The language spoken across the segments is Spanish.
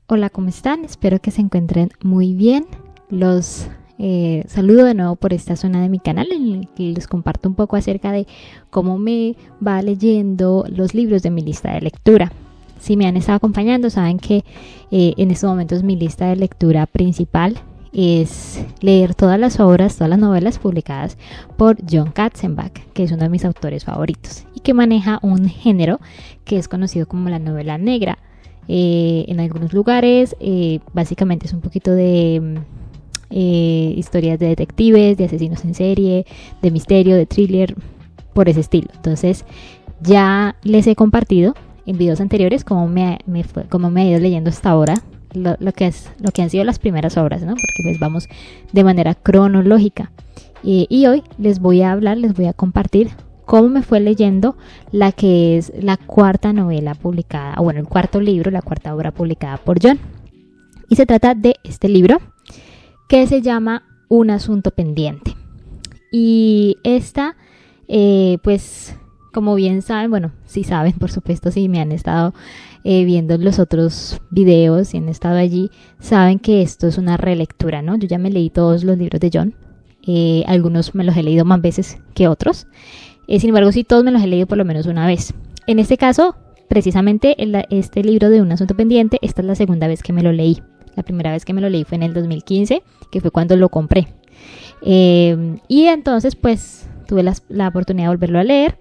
Hola, ¿cómo están? Espero que se encuentren muy bien. Los saludo de nuevo por esta zona de mi canal en el que les comparto un poco acerca de cómo me va leyendo los libros de mi lista de lectura. Si me han estado acompañando, saben que en estos momentos mi lista de lectura principal es leer todas las obras, todas las novelas publicadas por Jon Katzenbach, que es uno de mis autores favoritos y que maneja un género que es conocido como la novela negra. En algunos lugares básicamente es un poquito de historias de detectives, de asesinos en serie, de misterio, de thriller, por ese estilo. Entonces ya les he compartido en videos anteriores cómo me ha ido leyendo hasta ahora lo que han sido las primeras obras, ¿no? Porque pues vamos de manera cronológica. Y hoy les voy a compartir cómo me fue leyendo la que es la cuarta novela publicada, o bueno, el cuarto libro, la cuarta obra publicada por Jon. Y se trata de este libro que se llama Un asunto pendiente. Y esta, pues, como bien saben, bueno, si saben, por supuesto, si me han estado viendo los otros videos y han estado allí, saben que esto es una relectura, ¿no? Yo ya me leí todos los libros de Jon. Algunos me los he leído más veces que otros. Sin embargo, sí, todos me los he leído por lo menos una vez. En este caso, precisamente este libro de Un asunto pendiente, esta es la segunda vez que me lo leí. La primera vez que me lo leí fue en el 2015, que fue cuando lo compré. Y entonces, pues, tuve la oportunidad de volverlo a leer.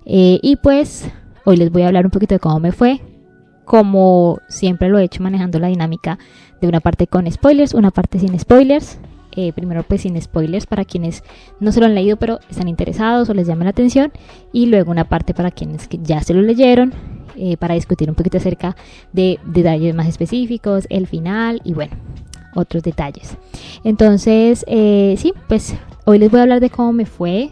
Y pues, hoy les voy a hablar un poquito de cómo me fue. Como siempre lo he hecho, manejando la dinámica de una parte con spoilers, una parte sin spoilers. Primero pues sin spoilers para quienes no se lo han leído pero están interesados o les llama la atención, y luego una parte para quienes que ya se lo leyeron, para discutir un poquito acerca de detalles más específicos, el final y bueno, otros detalles. Entonces sí, pues hoy les voy a hablar de cómo me fue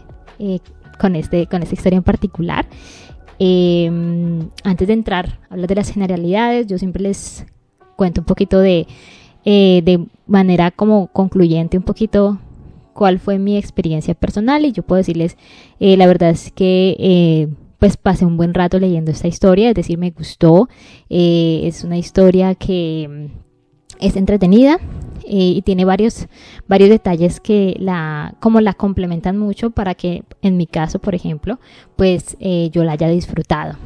con esta historia en particular. Antes de entrar a hablar de las generalidades, yo siempre les cuento un poquito de manera como concluyente un poquito cuál fue mi experiencia personal, y yo puedo decirles la verdad es que pues pasé un buen rato leyendo esta historia, es decir, me gustó. Es una historia que es entretenida y tiene varios detalles que la complementan mucho para que en mi caso, por ejemplo, pues yo la haya disfrutado.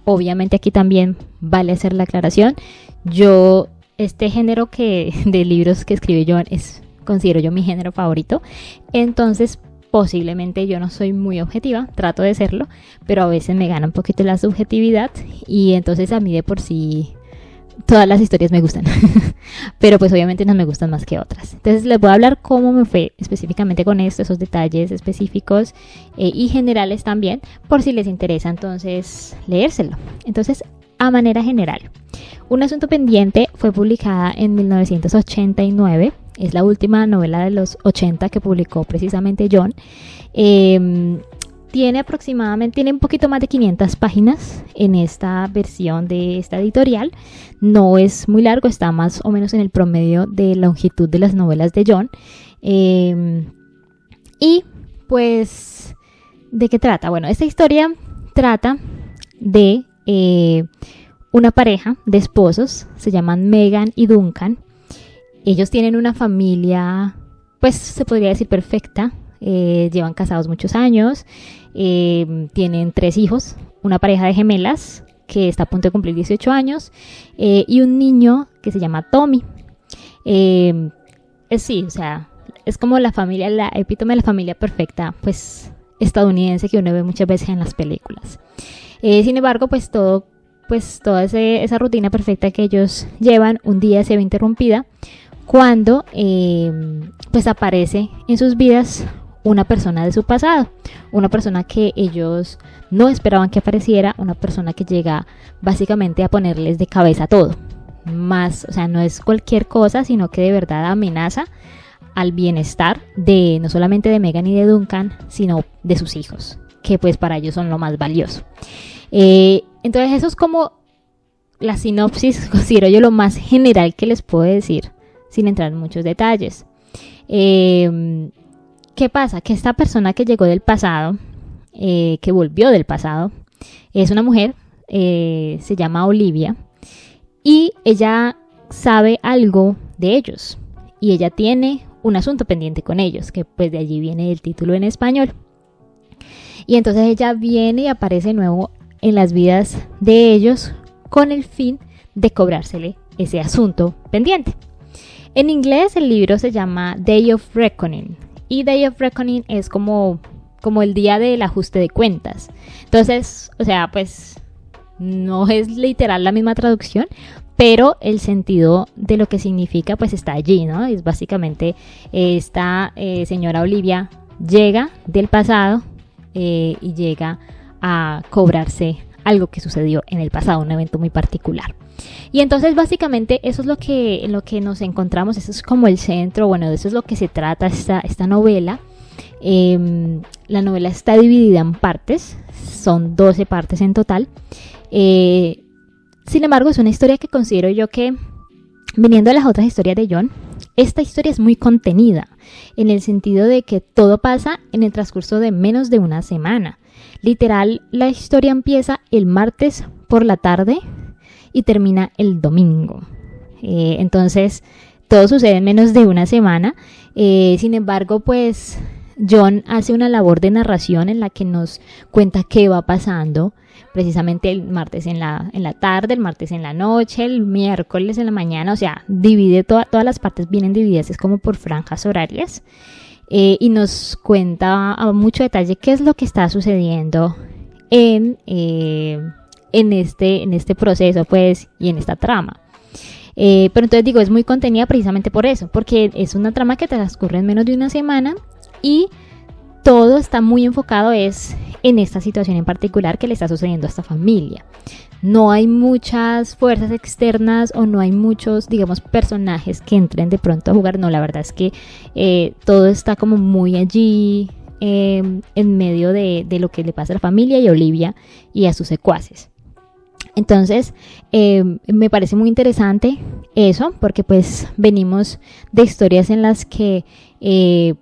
Obviamente aquí también vale hacer la aclaración, este género de libros que escribe Jon considero yo mi género favorito. Entonces posiblemente yo no soy muy objetiva, trato de serlo, pero a veces me gana un poquito la subjetividad, y entonces a mí de por sí todas las historias me gustan. Pero pues obviamente no me gustan más que otras. Entonces les voy a hablar cómo me fue específicamente con esos detalles específicos y generales también, por si les interesa entonces leérselo. Entonces, a manera general, Un asunto pendiente fue publicada en 1989. Es la última novela de los 80 que publicó precisamente Jon. Tiene un poquito más de 500 páginas en esta versión de esta editorial. No es muy largo, está más o menos en el promedio de longitud de las novelas de Jon. Y pues, ¿de qué trata? Bueno, esta historia trata de una pareja de esposos, se llaman Megan y Duncan. Ellos tienen una familia, pues se podría decir perfecta. Llevan casados muchos años, tienen 3 hijos, una pareja de gemelas que está a punto de cumplir 18 años y un niño que se llama Tommy. Sí, o sea, es como la familia, la epítome de la familia perfecta, pues estadounidense, que uno ve muchas veces en las películas. Sin embargo, pues toda esa rutina perfecta que ellos llevan, un día se ve interrumpida cuando pues aparece en sus vidas una persona de su pasado, una persona que ellos no esperaban que apareciera, una persona que llega básicamente a ponerles de cabeza todo. Más, o sea, no es cualquier cosa, sino que de verdad amenaza al bienestar de no solamente de Megan y de Duncan, sino de sus hijos, que pues para ellos son lo más valioso. Entonces eso es como la sinopsis, considero yo, lo más general que les puedo decir, sin entrar en muchos detalles. ¿Qué pasa? Que esta persona que llegó del pasado, que volvió del pasado, es una mujer, se llama Olivia, y ella sabe algo de ellos y ella tiene un asunto pendiente con ellos, que pues de allí viene el título en español. Y entonces ella viene y aparece de nuevo en las vidas de ellos con el fin de cobrársele ese asunto pendiente. En inglés el libro se llama Day of Reckoning, y Day of Reckoning es como el día del ajuste de cuentas. Entonces, o sea, pues no es literal la misma traducción, pero el sentido de lo que significa pues está allí, ¿no? Es básicamente esta señora Olivia llega del pasado y llega a cobrarse algo que sucedió en el pasado, un evento muy particular. Y entonces básicamente eso es lo que nos encontramos, eso es como el centro, bueno, de eso es lo que se trata esta novela. La novela está dividida en partes, son 12 partes en total. Sin embargo, es una historia que considero yo que, viniendo de las otras historias de John, esta historia es muy contenida, en el sentido de que todo pasa en el transcurso de menos de una semana. Literal, la historia empieza el martes por la tarde y termina el domingo. Entonces, todo sucede en menos de una semana. Sin embargo, pues John hace una labor de narración en la que nos cuenta qué va pasando, precisamente el martes en la tarde, el martes en la noche, el miércoles en la mañana, o sea, divide todas las partes vienen divididas, es como por franjas horarias, y nos cuenta a mucho detalle qué es lo que está sucediendo en este proceso, pues, y en esta trama. Pero entonces digo, es muy contenida precisamente por eso, porque es una trama que transcurre en menos de una semana y todo está muy enfocado en esta situación en particular que le está sucediendo a esta familia. No hay muchas fuerzas externas o no hay muchos, digamos, personajes que entren de pronto a jugar. No, la verdad es que todo está como muy allí en medio de lo que le pasa a la familia y a Olivia y a sus secuaces. Entonces, me parece muy interesante eso, porque pues venimos de historias en las que,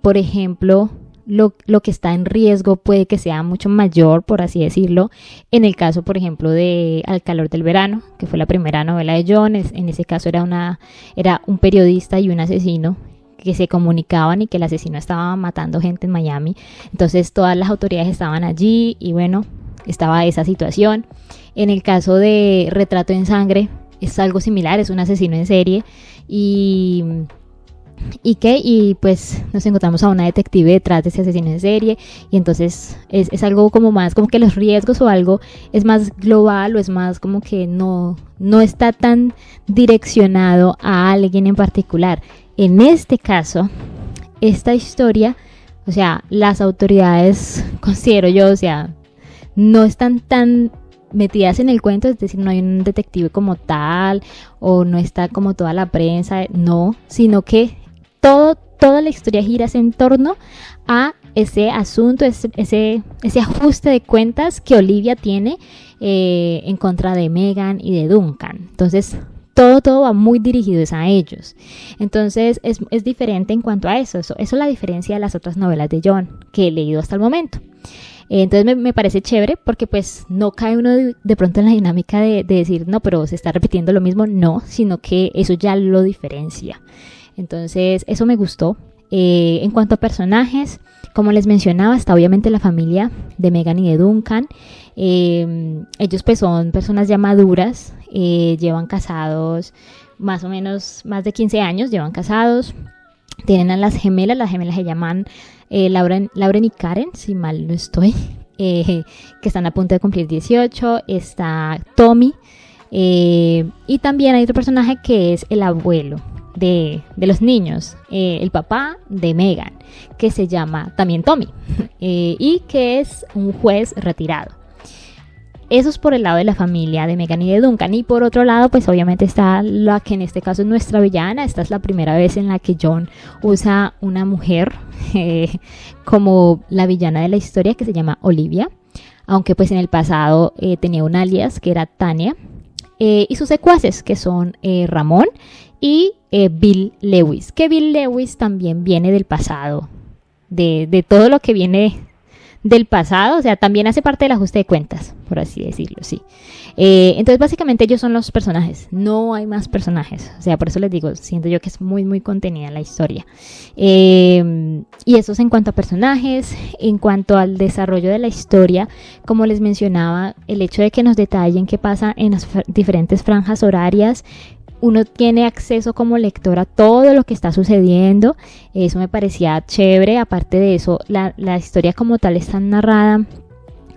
por ejemplo, lo que está en riesgo puede que sea mucho mayor, por así decirlo. En el caso, por ejemplo, de Al calor del verano, que fue la primera novela de John, en ese caso era un periodista y un asesino que se comunicaban y que el asesino estaba matando gente en Miami. Entonces todas las autoridades estaban allí y bueno, estaba esa situación. En el caso de Retrato en sangre es algo similar, es un asesino en serie y pues nos encontramos a una detective detrás de ese asesino en serie y entonces es algo como más, como que los riesgos o algo es más global o es más como que no está tan direccionado a alguien en particular. En este caso, esta historia, o sea, las autoridades, considero yo, o sea, no están tan metidas en el cuento, es decir, no hay un detective como tal o no está como toda la prensa, no, sino que toda la historia gira en torno a ese asunto, ese ajuste de cuentas que Olivia tiene en contra de Megan y de Duncan. Entonces, todo va muy dirigido a ellos. Entonces, es diferente en cuanto a eso es la diferencia de las otras novelas de John que he leído hasta el momento. Entonces me parece chévere porque pues no cae uno de pronto en la dinámica de decir, no, pero se está repitiendo lo mismo, no, sino que eso ya lo diferencia. Entonces eso me gustó. En cuanto a personajes, como les mencionaba, está obviamente la familia de Megan y de Duncan. Ellos pues son personas ya maduras, llevan casados más o menos más de 15 años, llevan casados. Tienen a las gemelas se llaman Lauren y Karen, si mal no estoy, que están a punto de cumplir 18. Está Tommy, y también hay otro personaje que es el abuelo de los niños, el papá de Megan, que se llama también Tommy, y que es un juez retirado. Eso es por el lado de la familia de Megan y de Duncan. Y por otro lado, pues obviamente está la que en este caso es nuestra villana. Esta es la primera vez en la que John usa una mujer como la villana de la historia, que se llama Olivia. Aunque pues en el pasado tenía un alias que era Tania. Y sus secuaces, que son Ramón y Bill Lewis. Que Bill Lewis también viene del pasado. De todo lo que viene del pasado, o sea, también hace parte del ajuste de cuentas, por así decirlo, sí. Entonces básicamente ellos son los personajes, no hay más personajes, o sea, por eso les digo, siento yo que es muy muy contenida la historia. Y eso es en cuanto a personajes. En cuanto al desarrollo de la historia, como les mencionaba, el hecho de que nos detallen qué pasa en las diferentes franjas horarias, uno tiene acceso como lector a todo lo que está sucediendo, eso me parecía chévere. Aparte de eso, la historia como tal está narrada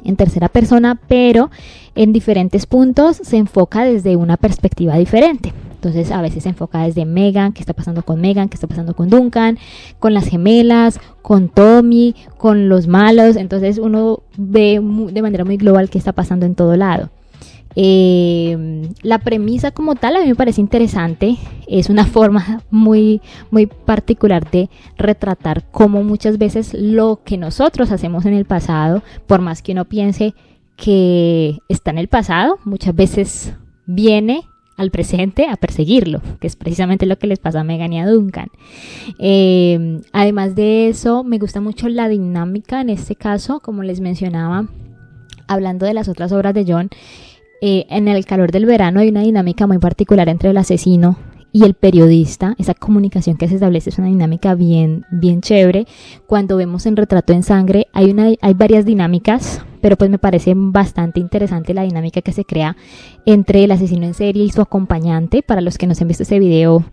en tercera persona, pero en diferentes puntos se enfoca desde una perspectiva diferente. Entonces a veces se enfoca desde Megan, qué está pasando con Megan, qué está pasando con Duncan, con las gemelas, con Tommy, con los malos. Entonces uno ve de manera muy global qué está pasando en todo lado. La premisa como tal a mí me parece interesante. Es una forma muy, muy particular de retratar cómo muchas veces lo que nosotros hacemos en el pasado, por más que uno piense que está en el pasado, muchas veces viene al presente a perseguirlo, que es precisamente lo que les pasa a Megan y a Duncan. Además de eso, me gusta mucho la dinámica en este caso, como les mencionaba, hablando de las otras obras de John. En El calor del verano hay una dinámica muy particular entre el asesino y el periodista. Esa comunicación que se establece es una dinámica bien, bien chévere. Cuando vemos en Retrato en Sangre hay varias dinámicas, pero pues me parece bastante interesante la dinámica que se crea entre el asesino en serie y su acompañante. Para los que no se han visto ese video,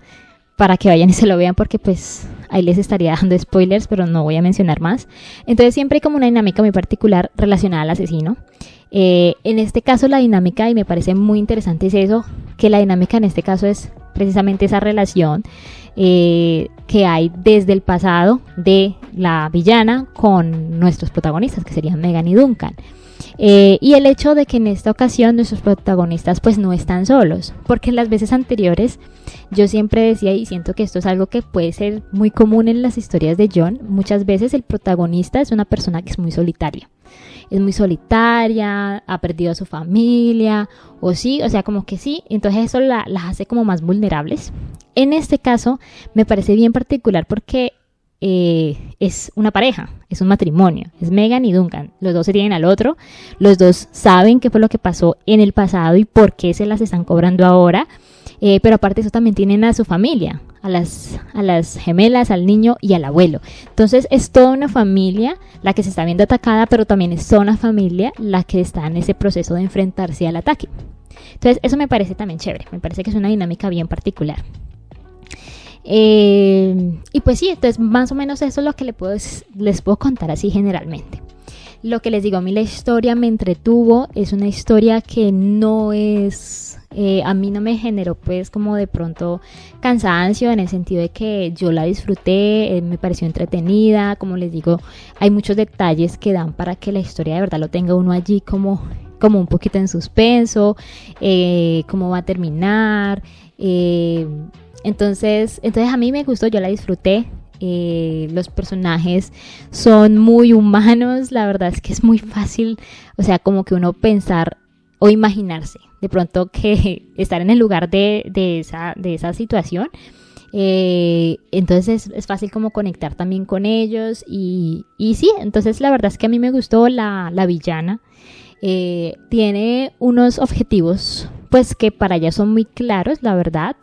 para que vayan y se lo vean, porque pues ahí les estaría dando spoilers, pero no voy a mencionar más. Entonces siempre hay como una dinámica muy particular relacionada al asesino. En este caso la dinámica, y me parece muy interesante, es eso, que la dinámica en este caso es precisamente esa relación que hay desde el pasado de la villana con nuestros protagonistas, que serían Megan y Duncan. Y el hecho de que en esta ocasión nuestros protagonistas pues no están solos, porque en las veces anteriores yo siempre decía, y siento que esto es algo que puede ser muy común en las historias de John, muchas veces el protagonista es una persona que es muy solitaria. Es muy solitaria, ha perdido a su familia, o sí, o sea, como que sí, entonces eso las hace como más vulnerables. En este caso me parece bien particular porque es una pareja, es un matrimonio, es Megan y Duncan, los dos se tienen al otro, los dos saben qué fue lo que pasó en el pasado y por qué se las están cobrando ahora, pero aparte de eso también tienen a su familia, a las gemelas, al niño y al abuelo. Entonces es toda una familia la que se está viendo atacada, pero también es toda una familia la que está en ese proceso de enfrentarse al ataque. Entonces eso me parece también chévere, me parece que es una dinámica bien particular. Y pues sí, entonces más o menos eso es lo que les puedo contar así generalmente. Lo que les digo, a mí la historia me entretuvo, es una historia que no es, a mí no me generó pues como de pronto cansancio, en el sentido de que yo la disfruté, me pareció entretenida. Como les digo, hay muchos detalles que dan para que la historia de verdad lo tenga uno allí como un poquito en suspenso, cómo va a terminar. Entonces a mí me gustó, yo la disfruté. Los personajes son muy humanos, la verdad es que es muy fácil, o sea, como que uno pensar o imaginarse de pronto que estar en el lugar de esa situación. Entonces es fácil como conectar también con ellos y sí, entonces la verdad es que a mí me gustó la villana. Tiene unos objetivos pues que para ella son muy claros, la verdad.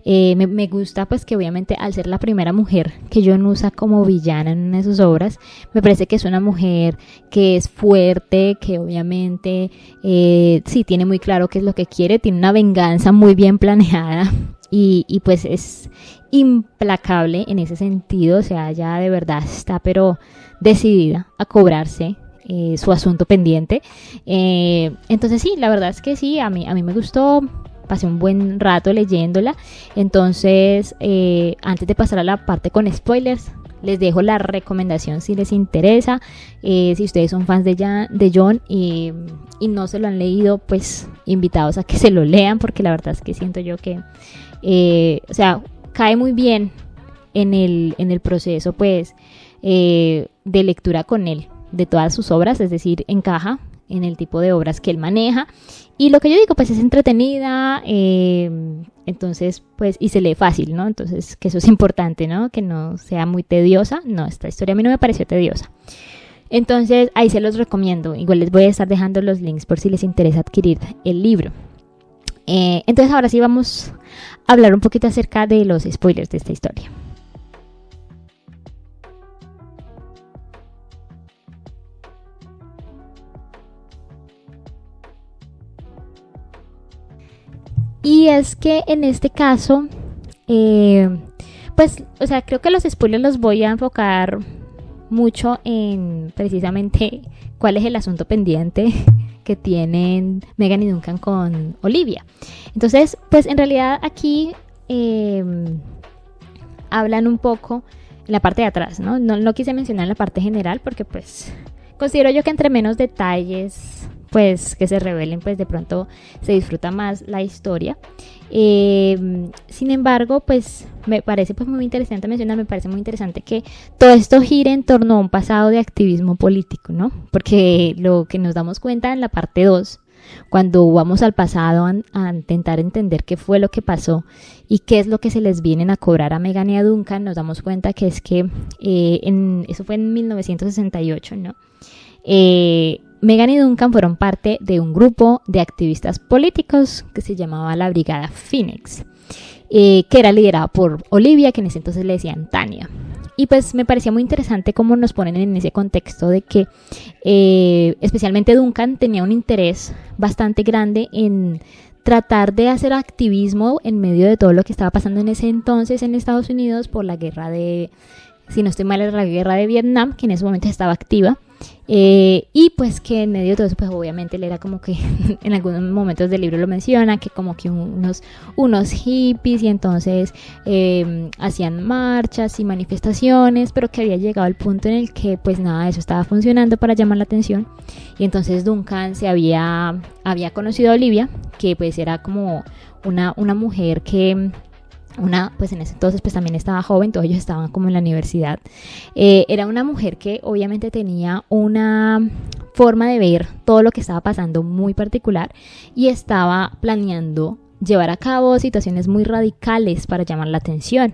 Me gusta pues que obviamente al ser la primera mujer que John usa como villana en una de sus obras, me parece que es una mujer que es fuerte, que obviamente sí tiene muy claro qué es lo que quiere, tiene una venganza muy bien planeada y pues es implacable en ese sentido, o sea, ella de verdad está pero decidida a cobrarse su asunto pendiente. Entonces sí, la verdad es que sí, a mí me gustó, pasé un buen rato leyéndola. Entonces antes de pasar a la parte con spoilers, les dejo la recomendación si les interesa. Si ustedes son fans de John y no se lo han leído, pues invitados a que se lo lean, porque la verdad es que siento yo que o sea, cae muy bien en el proceso pues de lectura con él de todas sus obras, es decir, encaja en el tipo de obras que él maneja. Y lo que yo digo, pues es entretenida, entonces, pues, y se lee fácil, ¿no? Entonces, que eso es importante, ¿no? Que no sea muy tediosa. No, esta historia a mí no me pareció tediosa. Entonces ahí se los recomiendo. Igual les voy a estar dejando los links por si les interesa adquirir el libro. Entonces ahora sí vamos a hablar un poquito acerca de los spoilers de esta historia. Y es que en este caso, pues, o sea, creo que los spoilers los voy a enfocar mucho en precisamente cuál es el asunto pendiente que tienen Megan y Duncan con Olivia. Entonces, pues en realidad aquí hablan un poco en la parte de atrás, ¿no? No quise mencionar la parte general porque pues considero yo que entre menos detalles pues que se revelen, pues de pronto se disfruta más la historia. Sin embargo, pues me parece pues muy interesante mencionar, me parece muy interesante que todo esto gire en torno a un pasado de activismo político, ¿no? Porque lo que nos damos cuenta en la parte 2, cuando vamos al pasado a intentar entender qué fue lo que pasó y qué es lo que se les vienen a cobrar a Megan y a Duncan, nos damos cuenta que es que eso fue en 1968, ¿no? Megan y Duncan fueron parte de un grupo de activistas políticos que se llamaba la Brigada Phoenix, que era liderada por Olivia, que en ese entonces le decían Tania. Y pues me parecía muy interesante cómo nos ponen en ese contexto de que especialmente Duncan tenía un interés bastante grande en tratar de hacer activismo en medio de todo lo que estaba pasando en ese entonces en Estados Unidos por la guerra de, si no estoy mal, era la guerra de Vietnam, que en ese momento estaba activa. Y pues que en medio de todo eso, pues obviamente él era como que en algunos momentos del libro lo menciona, que como que unos hippies, y entonces hacían marchas y manifestaciones, pero que había llegado al punto en el que pues nada de eso estaba funcionando para llamar la atención. Y entonces Duncan había conocido a Olivia, que pues era como una mujer que pues en ese entonces pues también estaba joven, todos ellos estaban como en la universidad. Era una mujer que obviamente tenía una forma de ver todo lo que estaba pasando muy particular y estaba planeando llevar a cabo situaciones muy radicales para llamar la atención.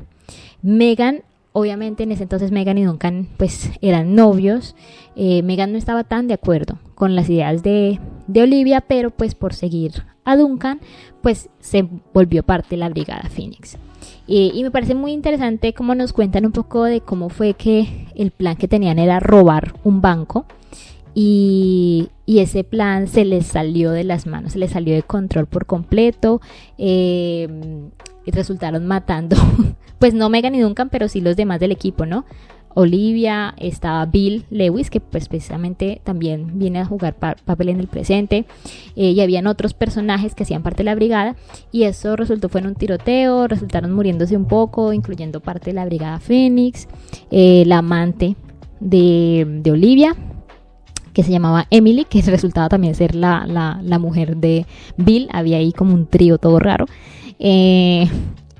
Megan, obviamente en ese entonces Megan y Duncan pues eran novios. Megan no estaba tan de acuerdo con las ideas de Olivia, pero pues por seguir a Duncan pues se volvió parte de la Brigada Phoenix. Y me parece muy interesante cómo nos cuentan un poco de cómo fue que el plan que tenían era robar un banco y ese plan se les salió de las manos, se les salió de control por completo, y resultaron matando, pues no Megan y Duncan, pero sí los demás del equipo, ¿no? Olivia, estaba Bill Lewis, que pues precisamente también viene a jugar papel en el presente, y habían otros personajes que hacían parte de la brigada, y eso fue en un tiroteo, resultaron muriéndose un poco, incluyendo parte de la Brigada Phoenix, la amante de Olivia, que se llamaba Emily, que resultaba también ser la mujer de Bill. Había ahí como un trío todo raro.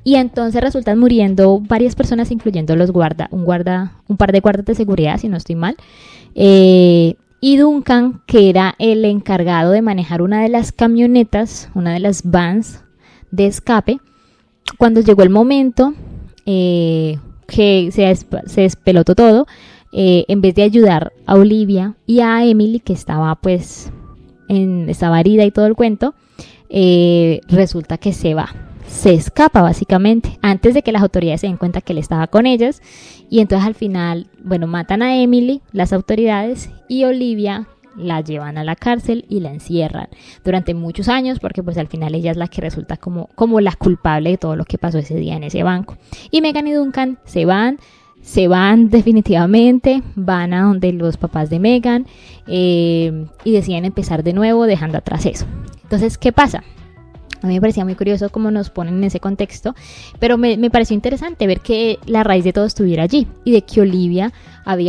Y entonces resultan muriendo varias personas, incluyendo un par de guardas de seguridad, si no estoy mal. Y Duncan, que era el encargado de manejar una de las camionetas, una de las vans de escape, cuando llegó el momento que se despelotó todo, en vez de ayudar a Olivia y a Emily, que estaba pues estaba herida y todo el cuento, resulta que se escapa básicamente antes de que las autoridades se den cuenta que él estaba con ellas, y entonces al final, bueno, matan a Emily las autoridades y Olivia la llevan a la cárcel y la encierran durante muchos años, porque pues al final ella es la que resulta como la culpable de todo lo que pasó ese día en ese banco. Y Megan y Duncan se van definitivamente, van a donde los papás de Megan, y deciden empezar de nuevo dejando atrás eso. Entonces, ¿qué pasa? A mí me parecía muy curioso cómo nos ponen en ese contexto, pero me pareció interesante ver que la raíz de todo estuviera allí, y de que Olivia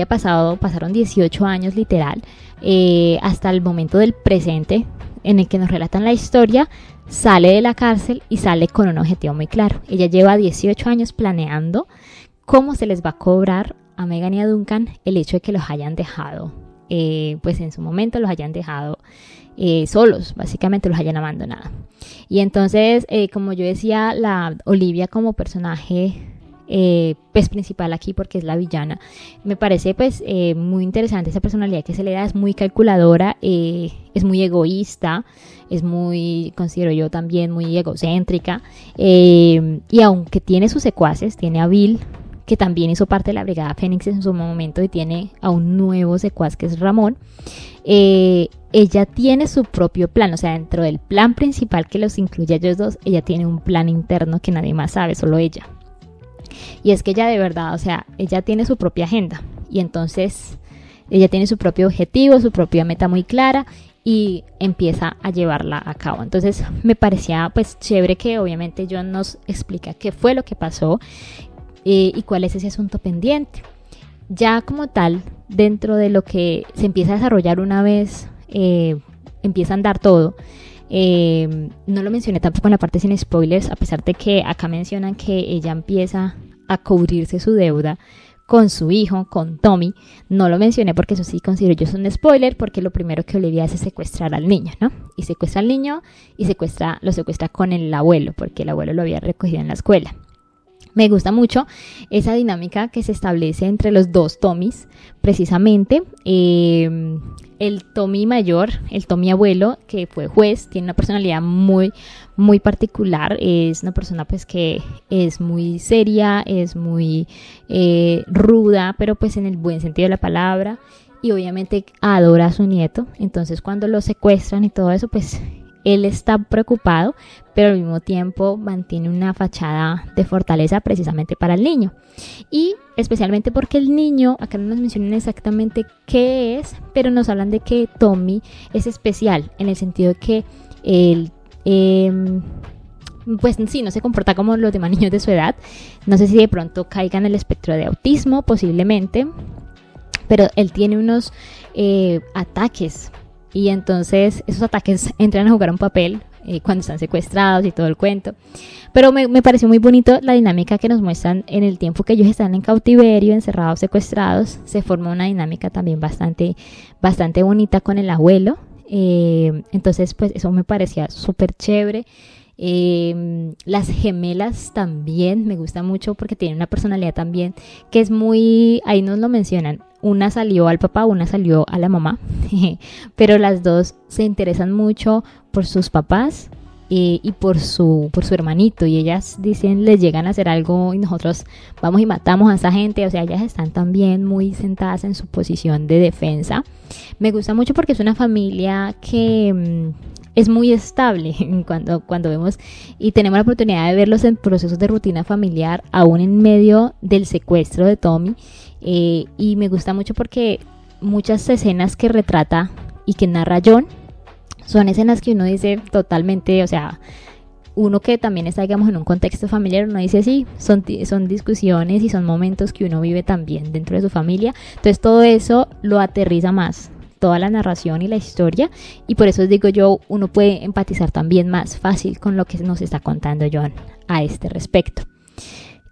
pasaron 18 años literal, hasta el momento del presente en el que nos relatan la historia. Sale de la cárcel y sale con un objetivo muy claro. Ella lleva 18 años planeando cómo se les va a cobrar a Megan y a Duncan el hecho de que los hayan dejado, pues en su momento los hayan dejado solos, básicamente los hayan abandonado. Y entonces, como yo decía, la Olivia como personaje pues principal aquí porque es la villana. Me parece pues muy interesante esa personalidad que se le da, es muy calculadora, es muy egoísta, es muy, considero yo también, muy egocéntrica, y aunque tiene sus secuaces, tiene a Bill, que también hizo parte de la Brigada Fénix en su momento, y tiene a un nuevo secuaz que es Ramón. Ella tiene su propio plan, o sea, dentro del plan principal que los incluye a ellos dos, ella tiene un plan interno que nadie más sabe, solo ella. Y es que ella de verdad, o sea, ella tiene su propia agenda, y entonces ella tiene su propio objetivo, su propia meta muy clara, y empieza a llevarla a cabo. Entonces me parecía pues chévere que obviamente John nos explica qué fue lo que pasó, y cuál es ese asunto pendiente. Ya como tal, dentro de lo que se empieza a desarrollar una vez empieza a andar todo, no lo mencioné tampoco en la parte sin spoilers, a pesar de que acá mencionan que ella empieza a cubrirse su deuda con su hijo, con Tommy. No lo mencioné porque eso sí considero yo es un spoiler, porque lo primero que Olivia hace es secuestrar al niño, ¿no? Y secuestra al niño y lo secuestra con el abuelo, porque el abuelo lo había recogido en la escuela. Me gusta mucho esa dinámica que se establece entre los dos Tommys, precisamente. El Tommy mayor, el Tommy abuelo, que fue juez, tiene una personalidad muy, muy particular. Es una persona pues que es muy seria, es muy ruda, pero pues en el buen sentido de la palabra. Y obviamente adora a su nieto. Entonces cuando lo secuestran y todo eso, pues él está preocupado, pero al mismo tiempo mantiene una fachada de fortaleza precisamente para el niño. Y especialmente porque el niño, acá no nos mencionan exactamente qué es, pero nos hablan de que Tommy es especial, en el sentido de que él, pues sí, no se comporta como los demás niños de su edad. No sé si de pronto caiga en el espectro de autismo, posiblemente, pero él tiene unos ataques. Y entonces esos ataques entran a jugar un papel cuando están secuestrados y todo el cuento. Pero me pareció muy bonito la dinámica que nos muestran en el tiempo que ellos están en cautiverio, encerrados, secuestrados. Se forma una dinámica también bastante bonita con el abuelo. Entonces pues eso me parecía súper chévere. Las gemelas también me gusta mucho porque tienen una personalidad también que es muy, ahí nos lo mencionan, una salió al papá, una salió a la mamá, pero las dos se interesan mucho por sus papás y por su hermanito, y ellas dicen, les llegan a hacer algo y nosotros vamos y matamos a esa gente. O sea, ellas están también muy sentadas en su posición de defensa. Me gusta mucho porque es una familia que es muy estable cuando vemos y tenemos la oportunidad de verlos en procesos de rutina familiar, aún en medio del secuestro de Tommy. Y me gusta mucho porque muchas escenas que retrata y que narra John son escenas que uno dice totalmente, o sea, uno que también está, digamos, en un contexto familiar, uno dice sí, son discusiones y son momentos que uno vive también dentro de su familia. Entonces todo eso lo aterriza más, toda la narración y la historia, y por eso digo yo, uno puede empatizar también más fácil con lo que nos está contando John a este respecto.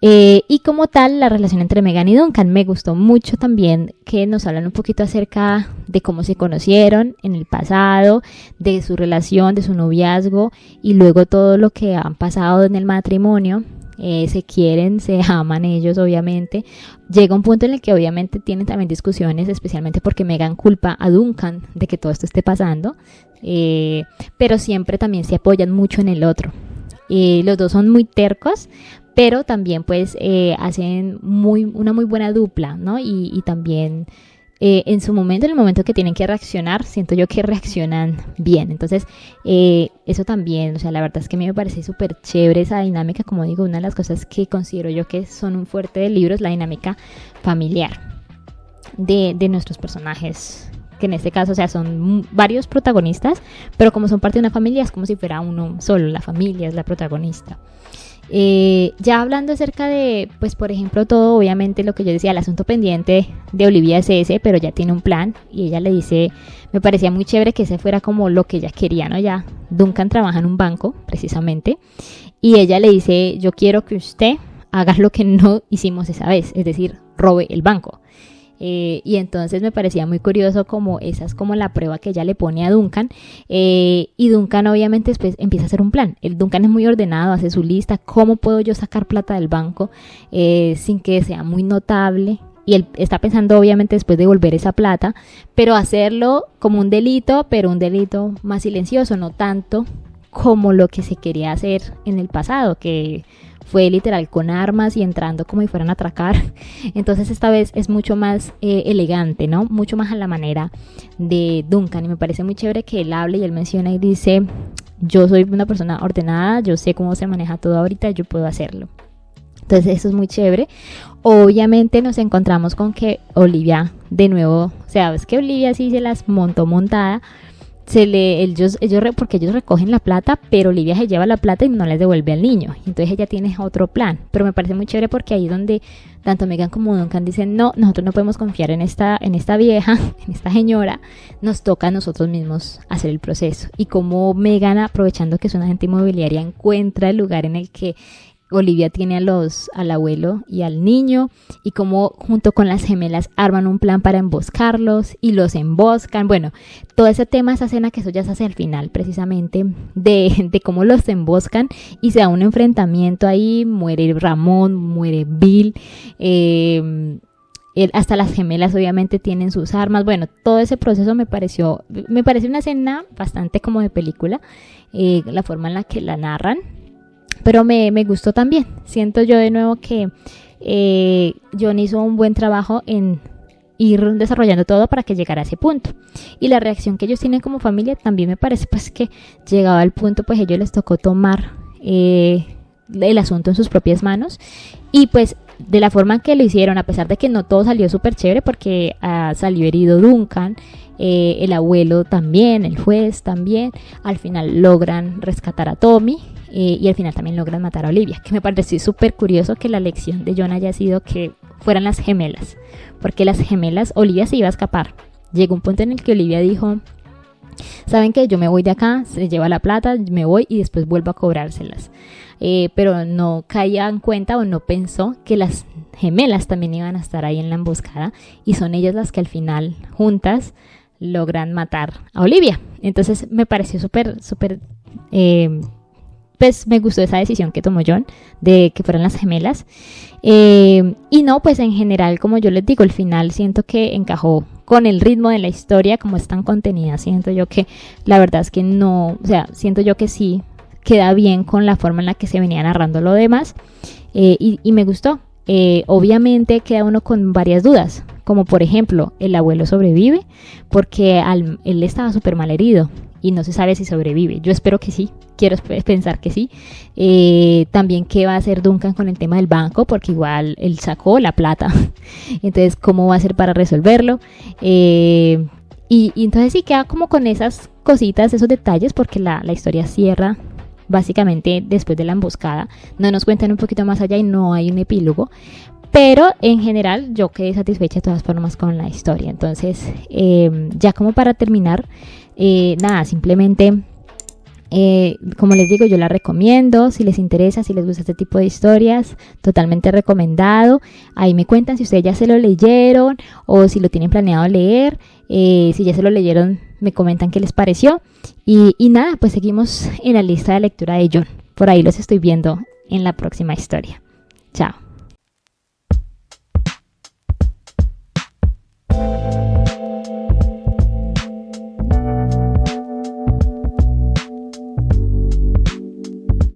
Y como tal, la relación entre Megan y Duncan me gustó mucho también, que nos hablan un poquito acerca de cómo se conocieron en el pasado, de su relación, de su noviazgo, y luego todo lo que han pasado en el matrimonio. Se quieren, se aman ellos, obviamente. Llega un punto en el que obviamente tienen también discusiones, especialmente porque Megan culpa a Duncan de que todo esto esté pasando, pero siempre también se apoyan mucho en el otro. Los dos son muy tercos, pero también pues hacen una muy buena dupla, ¿no? Y también en el momento que tienen que reaccionar, siento yo que reaccionan bien. Entonces eso también, o sea, la verdad es que a mí me parece súper chévere esa dinámica. Como digo, una de las cosas que considero yo que son un fuerte del libro es la dinámica familiar de nuestros personajes, que en este caso, o sea, son varios protagonistas, pero como son parte de una familia es como si fuera uno solo, la familia es la protagonista. Ya hablando acerca de, pues por ejemplo, todo, obviamente lo que yo decía, el asunto pendiente de Olivia es ese, pero ya tiene un plan, y ella le dice, me parecía muy chévere que ese fuera como lo que ella quería, ¿no? Ya Duncan trabaja en un banco, precisamente, y ella le dice, yo quiero que usted haga lo que no hicimos esa vez, es decir, robe el banco. Y entonces me parecía muy curioso como esa es como la prueba que ella le pone a Duncan. Y Duncan obviamente después empieza a hacer un plan. El Duncan es muy ordenado, hace su lista, cómo puedo yo sacar plata del banco sin que sea muy notable. Y él está pensando obviamente después devolver esa plata, pero hacerlo como un delito, pero un delito más silencioso, no tanto como lo que se quería hacer en el pasado, que fue literal con armas y entrando como si fueran a atracar. Entonces esta vez es mucho más elegante, ¿no? Mucho más a la manera de Duncan, y me parece muy chévere que él hable y él menciona y dice, yo soy una persona ordenada, yo sé cómo se maneja todo ahorita, yo puedo hacerlo. Entonces eso es muy chévere. Obviamente nos encontramos con que Olivia de nuevo, o sea, es que Olivia sí se las montó montada. Porque ellos recogen la plata, pero Olivia se lleva la plata y no les devuelve al niño. Entonces ella tiene otro plan. Pero me parece muy chévere porque ahí donde tanto Megan como Duncan dicen, no, nosotros no podemos confiar en esta vieja, en esta señora, nos toca a nosotros mismos hacer el proceso. Y como Megan, aprovechando que es una agente inmobiliaria, encuentra el lugar en el que Olivia tiene al abuelo y al niño, y como junto con las gemelas arman un plan para emboscarlos y los emboscan. Bueno, todo ese tema, esa escena que eso ya se hace al final precisamente de cómo los emboscan y se da un enfrentamiento ahí, muere Ramón, muere Bill, hasta las gemelas obviamente tienen sus armas. Bueno, todo ese proceso me pareció una escena bastante como de película, la forma en la que la narran. Pero me gustó también. Siento yo de nuevo que John hizo un buen trabajo en ir desarrollando todo para que llegara a ese punto. Y la reacción que ellos tienen como familia también me parece pues que llegado al punto, pues ellos les tocó tomar el asunto en sus propias manos. Y pues de la forma que lo hicieron, a pesar de que no todo salió súper chévere, porque salió herido Duncan, el abuelo también, el juez también, al final logran rescatar a Tommy. Y al final también logran matar a Olivia, que me pareció súper curioso que la lección de John haya sido que fueran las gemelas, porque las gemelas, Olivia se iba a escapar. Llegó un punto en el que Olivia dijo, ¿saben qué? Yo me voy de acá, se lleva la plata, me voy y después vuelvo a cobrárselas. Pero no caía en cuenta o no pensó que las gemelas también iban a estar ahí en la emboscada, y son ellas las que al final juntas logran matar a Olivia. Entonces me pareció súper pues me gustó esa decisión que tomó John de que fueran las gemelas. Y no, pues en general, como yo les digo, el final siento que encajó con el ritmo de la historia, como es tan contenida. Siento yo que la verdad es que no, o sea, siento yo que sí queda bien con la forma en la que se venía narrando lo demás. Y me gustó. Obviamente queda uno con varias dudas, como por ejemplo, ¿el abuelo sobrevive? Porque él estaba súper mal herido y no se sabe si sobrevive. Yo espero que sí, quiero pensar que sí. También qué va a hacer Duncan con el tema del banco, porque igual él sacó la plata. Entonces, ¿cómo va a hacer para resolverlo? Y entonces sí queda como con esas cositas, esos detalles, porque la historia cierra básicamente después de la emboscada. No nos cuentan un poquito más allá y no hay un epílogo. Pero en general yo quedé satisfecha de todas formas con la historia. Entonces, ya como para terminar, nada, simplemente, como les digo, yo la recomiendo. Si les interesa, si les gusta este tipo de historias, totalmente recomendado. Ahí me cuentan si ustedes ya se lo leyeron o si lo tienen planeado leer. Si ya se lo leyeron, me comentan qué les pareció. Y nada, pues seguimos en la lista de lectura de John. Por ahí los estoy viendo en la próxima historia. Chao.